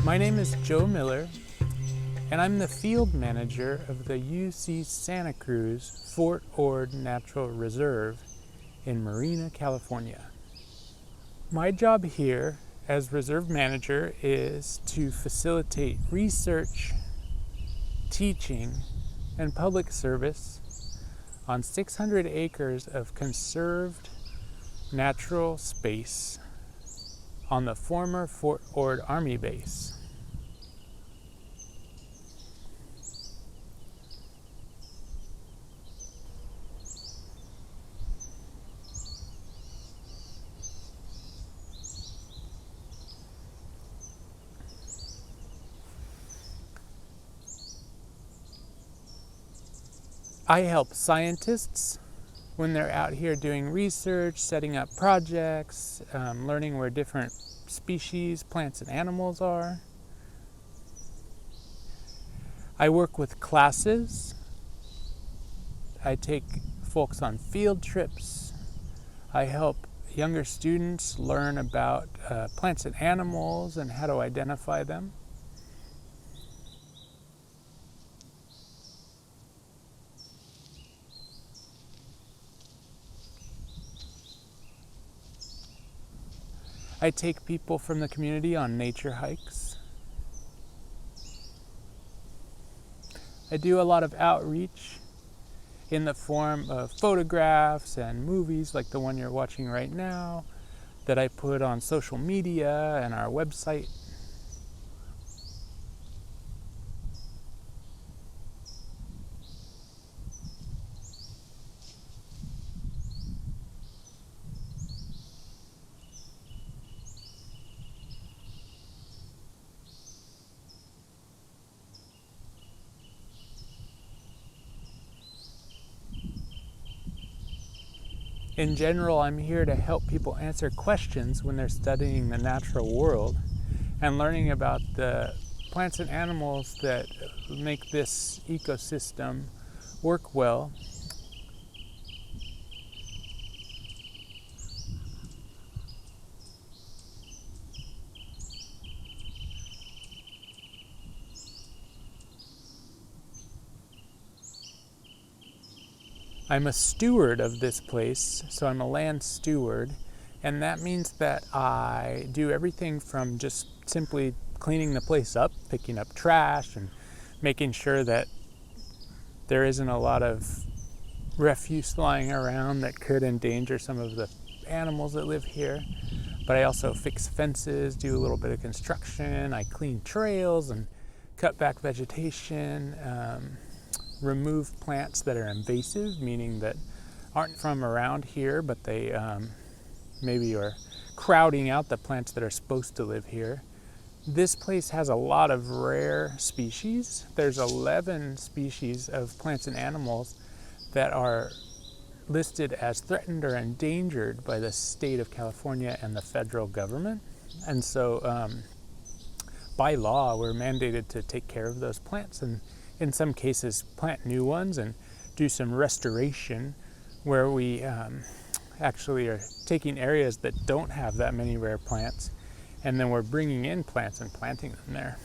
My name is Joe Miller, and I'm the field manager of the UC Santa Cruz Fort Ord Natural Reserve in Marina, California. My job here as reserve manager is to facilitate research, teaching, and public service on 600 acres of conserved natural space on the former Fort Ord Army Base. I help scientists when they're out here doing research, setting up projects, learning where different species, plants, and animals are. I work with classes. I take folks on field trips. I help younger students learn about plants and animals and how to identify them. I take people from the community on nature hikes. I do a lot of outreach in the form of photographs and movies like the one you're watching right now that I put on social media and our website. In general, I'm here to help people answer questions when they're studying the natural world and learning about the plants and animals that make this ecosystem work well. I'm a steward of this place, so I'm a land steward, and that means that I do everything from just simply cleaning the place up, picking up trash, and making sure that there isn't a lot of refuse lying around that could endanger some of the animals that live here. But I also fix fences, do a little bit of construction, I clean trails and cut back vegetation, remove plants that are invasive, meaning that aren't from around here, but they maybe are crowding out the plants that are supposed to live here. This place has a lot of rare species. There's 11 species of plants and animals that are listed as threatened or endangered by the state of California and the federal government. And so by law, we're mandated to take care of those plants and in some cases plant new ones and do some restoration where we actually are taking areas that don't have that many rare plants, and then we're bringing in plants and planting them there.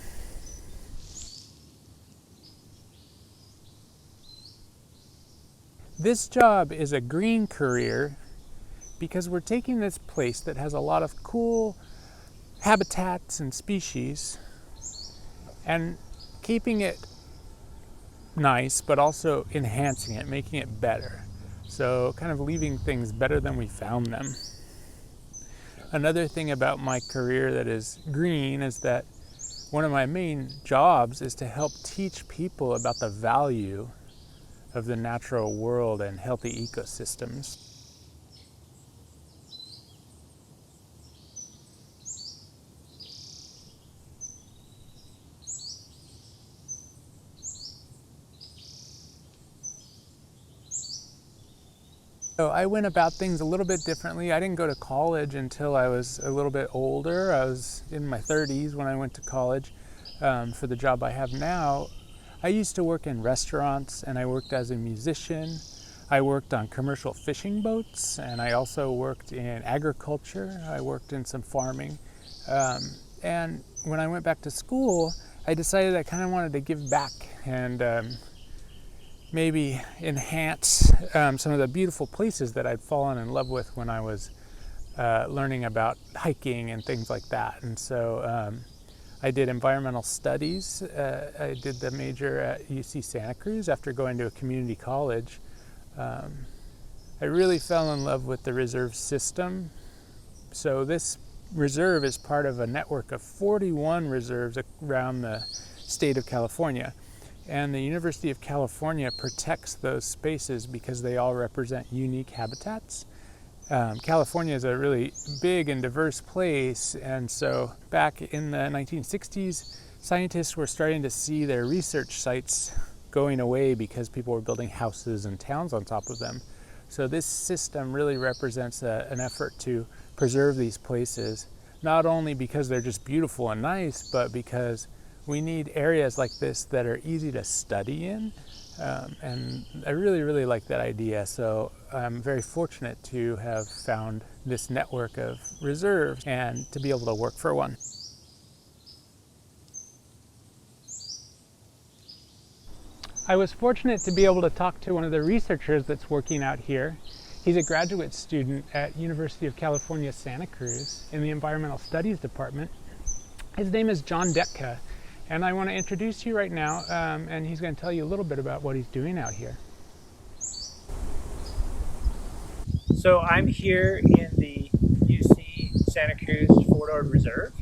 This job is a green career because we're taking this place that has a lot of cool habitats and species and keeping it nice, but also enhancing it, making it better. So kind of leaving things better than we found them. Another thing about my career that is green is that one of my main jobs is to help teach people about the value of the natural world and healthy ecosystems. So I went about things a little bit differently. I didn't go to college until I was a little bit older. I was in my 30s when I went to college for the job I have now. I used to work in restaurants and I worked as a musician. I worked on commercial fishing boats and I also worked in agriculture. I worked in some farming. And when I went back to school, I decided I kind of wanted to give back and maybe enhance some of the beautiful places that I'd fallen in love with when I was learning about hiking and things like that. And so I did environmental studies. I did the major at UC Santa Cruz after going to a community college. I really fell in love with the reserve system. So this reserve is part of a network of 41 reserves around the state of California. And the University of California protects those spaces because they all represent unique habitats. California is a really big and diverse place, and so back in the 1960s, scientists were starting to see their research sites going away because people were building houses and towns on top of them. So this system really represents an effort to preserve these places, not only because they're just beautiful and nice, but because we need areas like this that are easy to study in. And I really like that idea. So I'm very fortunate to have found this network of reserves and to be able to work for one. I was fortunate to be able to talk to one of the researchers that's working out here. He's a graduate student at University of California, Santa Cruz in the Environmental Studies Department. His name is John Detka. And I want to introduce you right now, and he's going to tell you a little bit about what he's doing out here. So I'm here in the UC Santa Cruz FONR Reserve,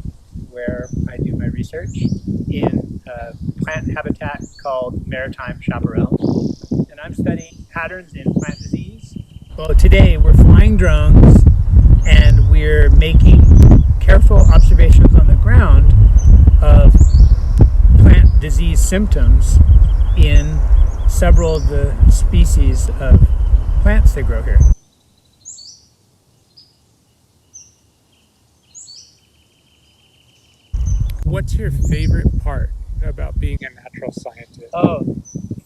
where I do my research in a plant habitat called maritime chaparral. And I'm studying patterns in plant disease. Well, today we're flying drones and we're making careful observations on the ground of plant disease symptoms in several of the species of plants that grow here. What's your favorite part about being a natural scientist? Oh,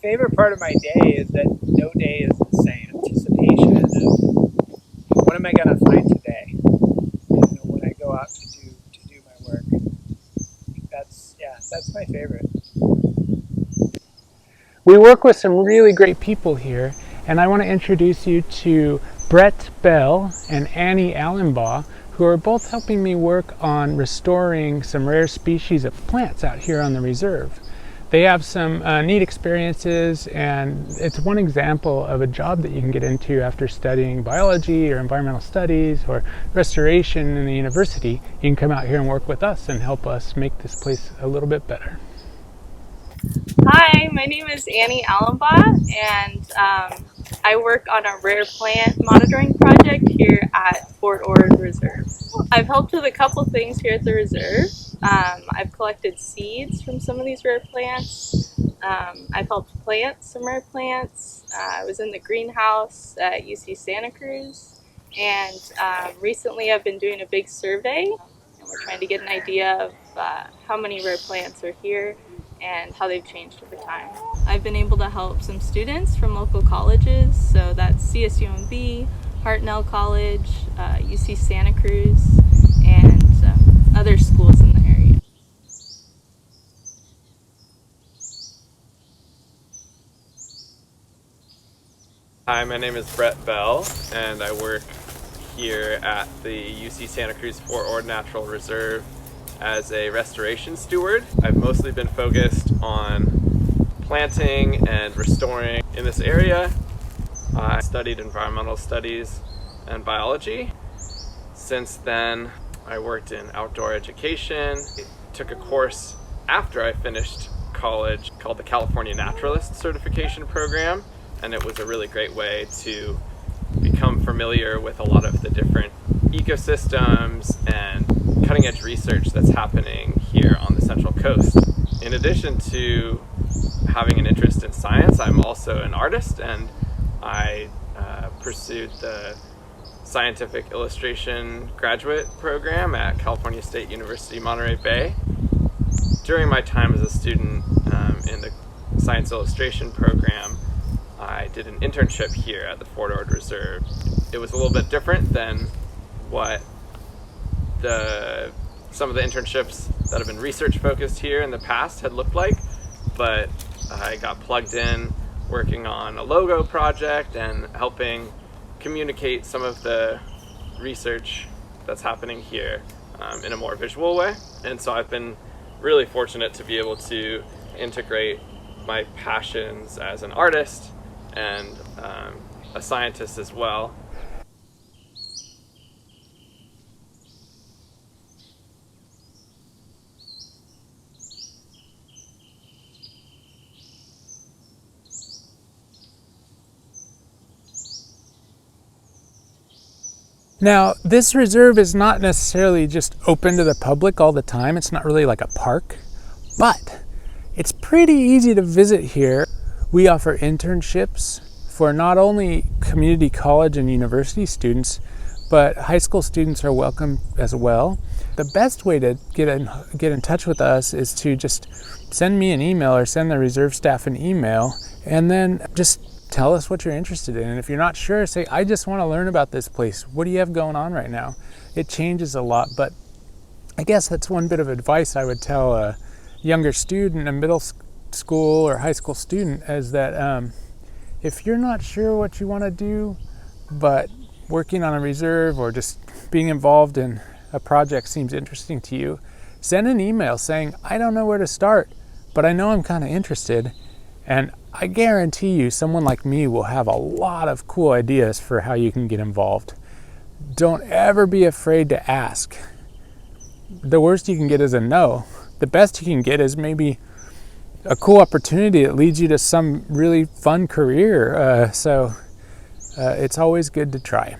favorite part of my day is that no day is the same. Anticipation of what am I going to find today? When I go out to do my work. That's my favorite. We work with some really great people here, and I want to introduce you to Brett Bell and Annie Allenbaugh, who are both helping me work on restoring some rare species of plants out here on the reserve. They have some neat experiences, and it's one example of a job that you can get into after studying biology or environmental studies or restoration in the university. You can come out here and work with us and help us make this place a little bit better. Hi, my name is Annie Allenbaugh, and I work on a rare plant monitoring project here at Fort Ord Reserve. I've helped with a couple things here at the reserve. I've collected seeds from some of these rare plants. I've helped plant some rare plants. I was in the greenhouse at UC Santa Cruz, and recently I've been doing a big survey, and we're trying to get an idea of how many rare plants are here and how they've changed over time. I've been able to help some students from local colleges, so that's CSUMB, Hartnell College, UC Santa Cruz, and other schools in the area. Hi, my name is Brett Bell, and I work here at the UC Santa Cruz Fort Ord Natural Reserve as a restoration steward. I've mostly been focused on planting and restoring in this area. I studied environmental studies and biology. Since then, I worked in outdoor education. I took a course after I finished college called the California Naturalist Certification Program, and it was a really great way to become familiar with a lot of the different ecosystems and cutting-edge research that's happening here on the Central Coast. In addition to having an interest in science, I'm also an artist, and I pursued the Scientific Illustration graduate program at California State University, Monterey Bay. During my time as a student in the Science Illustration program, I did an internship here at the Fort Ord Reserve. It was a little bit different than what some of the internships that have been research focused here in the past had looked like, but I got plugged in working on a logo project and helping communicate some of the research that's happening here in a more visual way. And so I've been really fortunate to be able to integrate my passions as an artist and a scientist as well. Now, this reserve is not necessarily just open to the public all the time. It's not really like a park, but it's pretty easy to visit here. We offer internships for not only community college and university students, but high school students are welcome as well. The best way to get in touch with us is to just send me an email or send the reserve staff an email, and then just tell us what you're interested in. And if you're not sure, say, I just want to learn about this place. What do you have going on right now? It changes a lot, but I guess that's one bit of advice I would tell a younger student, a middle school or high school student, is that if you're not sure what you want to do, but working on a reserve or just being involved in a project seems interesting to you, send an email saying, I don't know where to start, but I know I'm kind of interested. And I guarantee you someone like me will have a lot of cool ideas for how you can get involved. Don't ever be afraid to ask. The worst you can get is a no. The best you can get is maybe a cool opportunity that leads you to some really fun career. So it's always good to try.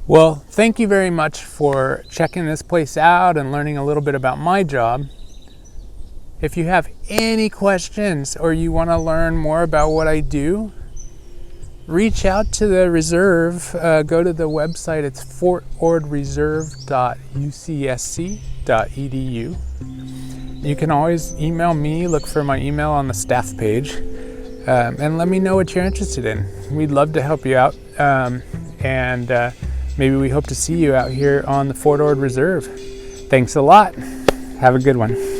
Well, thank you very much for checking this place out and learning a little bit about my job. If you have any questions or you want to learn more about what I do, reach out to the reserve. Go to the website. It's fortordreserve.ucsc.edu. You can always email me. Look for my email on the staff page, and let me know what you're interested in. We'd love to help you out, and maybe we hope to see you out here on the Fort Ord Reserve. Thanks a lot. Have a good one.